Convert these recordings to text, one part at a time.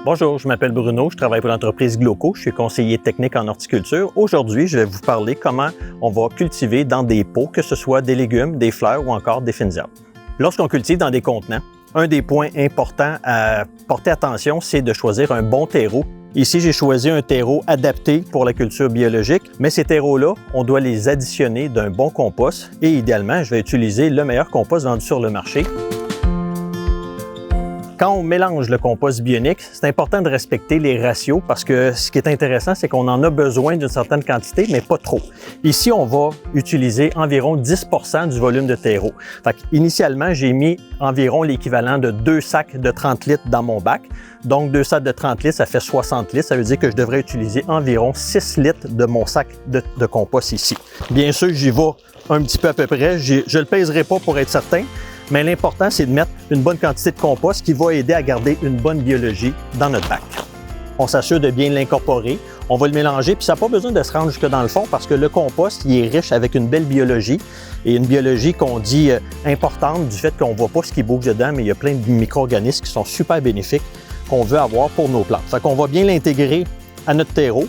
Bonjour, je m'appelle Bruno, je travaille pour l'entreprise Gloco, je suis conseiller technique en horticulture. Aujourd'hui, je vais vous parler comment on va cultiver dans des pots, que ce soit des légumes, des fleurs ou encore des fines herbes. Lorsqu'on cultive dans des contenants, un des points importants à porter attention, c'est de choisir un bon terreau. Ici, j'ai choisi un terreau adapté pour la culture biologique, mais ces terreaux-là, on doit les additionner d'un bon compost et idéalement, je vais utiliser le meilleur compost vendu sur le marché. Quand on mélange le compost bionique, c'est important de respecter les ratios parce que ce qui est intéressant, c'est qu'on en a besoin d'une certaine quantité, mais pas trop. Ici, on va utiliser environ 10 % du volume de terreau. Initialement, j'ai mis environ l'équivalent de 2 sacs de 30 litres dans mon bac. Donc, 2 sacs de 30 litres, ça fait 60 litres. Ça veut dire que je devrais utiliser environ 6 litres de mon sac de compost ici. Bien sûr, j'y vais un petit peu à peu près. Je ne le pèserai pas pour être certain. Mais l'important, c'est de mettre une bonne quantité de compost qui va aider à garder une bonne biologie dans notre bac. On s'assure de bien l'incorporer. On va le mélanger, puis ça n'a pas besoin de se rendre jusque dans le fond parce que le compost, il est riche avec une belle biologie et une biologie qu'on dit importante du fait qu'on ne voit pas ce qui bouge dedans, mais il y a plein de micro-organismes qui sont super bénéfiques qu'on veut avoir pour nos plantes. Fait qu'on va bien l'intégrer à notre terreau.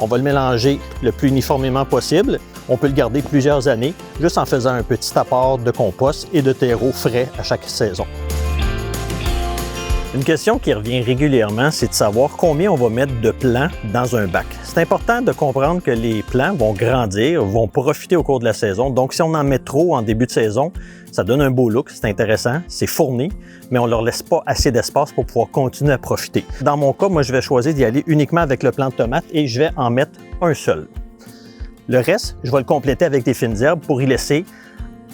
On va le mélanger le plus uniformément possible. On peut le garder plusieurs années juste en faisant un petit apport de compost et de terreau frais à chaque saison. Une question qui revient régulièrement, c'est de savoir combien on va mettre de plants dans un bac. C'est important de comprendre que les plants vont grandir, vont profiter au cours de la saison. Donc, si on en met trop en début de saison, ça donne un beau look, c'est intéressant, c'est fourni, mais on ne leur laisse pas assez d'espace pour pouvoir continuer à profiter. Dans mon cas, moi, je vais choisir d'y aller uniquement avec le plant de tomate et je vais en mettre un seul. Le reste, je vais le compléter avec des fines herbes pour y laisser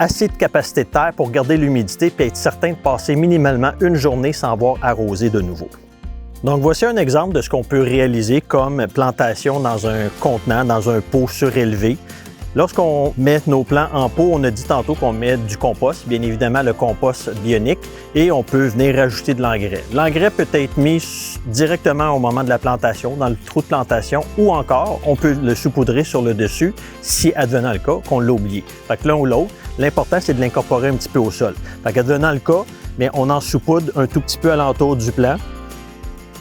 assez de capacité de terre pour garder l'humidité et être certain de passer minimalement une journée sans avoir arrosé de nouveau. Donc voici un exemple de ce qu'on peut réaliser comme plantation dans un contenant, dans un pot surélevé. Lorsqu'on met nos plants en pot, on a dit tantôt qu'on met du compost, bien évidemment le compost bionique, et on peut venir rajouter de l'engrais. L'engrais peut être mis directement au moment de la plantation, dans le trou de plantation, ou encore on peut le saupoudrer sur le dessus si advenant le cas qu'on l'a oublié. Fait que l'un ou l'autre, l'important c'est de l'incorporer un petit peu au sol. Fait qu'advenant le cas, bien, on en saupoudre un tout petit peu alentour du plant.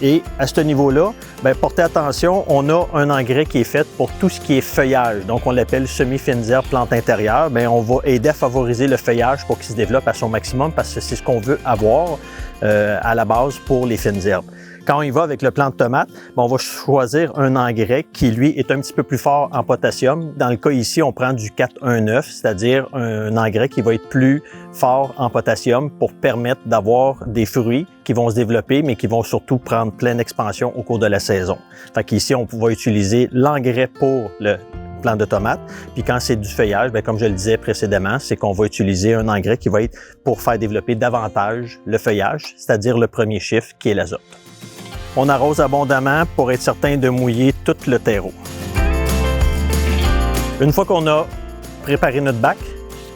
Et à ce niveau-là, bien, portez attention, on a un engrais qui est fait pour tout ce qui est feuillage. Donc, on l'appelle semi-fines herbes, plante intérieure. Bien, on va aider à favoriser le feuillage pour qu'il se développe à son maximum parce que c'est ce qu'on veut avoir à la base pour les fines herbes. Quand on y va avec le plant de tomate, bien, on va choisir un engrais qui, lui, est un petit peu plus fort en potassium. Dans le cas ici, on prend du 4-1-9, c'est-à-dire un engrais qui va être plus fort en potassium pour permettre d'avoir des fruits qui vont se développer, mais qui vont surtout prendre pleine expansion au cours de la saison. Fait qu'ici, on va utiliser l'engrais pour le plant de tomate. Puis quand c'est du feuillage, bien, comme je le disais précédemment, c'est qu'on va utiliser un engrais qui va être pour faire développer davantage le feuillage, c'est-à-dire le premier chiffre qui est l'azote. On arrose abondamment pour être certain de mouiller tout le terreau. Une fois qu'on a préparé notre bac,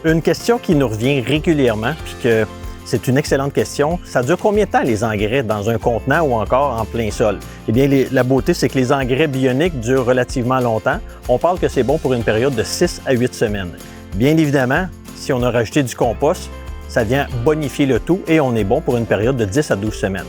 une question qui nous revient régulièrement, puis que c'est une excellente question, ça dure combien de temps les engrais dans un contenant ou encore en plein sol? Eh bien, la beauté, c'est que les engrais bioniques durent relativement longtemps. On parle que c'est bon pour une période de 6 à 8 semaines. Bien évidemment, si on a rajouté du compost, ça vient bonifier le tout et on est bon pour une période de 10 à 12 semaines.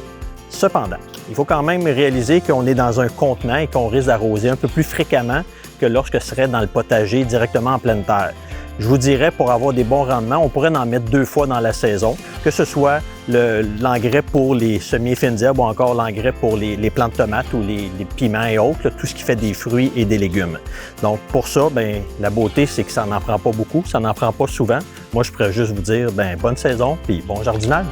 Cependant, il faut quand même réaliser qu'on est dans un contenant et qu'on risque d'arroser un peu plus fréquemment que lorsque ce serait dans le potager directement en pleine terre. Je vous dirais, pour avoir des bons rendements, on pourrait en mettre 2 fois dans la saison, que ce soit l'engrais pour les semi-fines herbes ou encore l'engrais pour les plants de tomates ou les piments et autres, là, tout ce qui fait des fruits et des légumes. Donc pour ça, bien, la beauté, c'est que ça n'en prend pas beaucoup, ça n'en prend pas souvent. Moi, je pourrais juste vous dire, bien, bonne saison puis bon jardinage.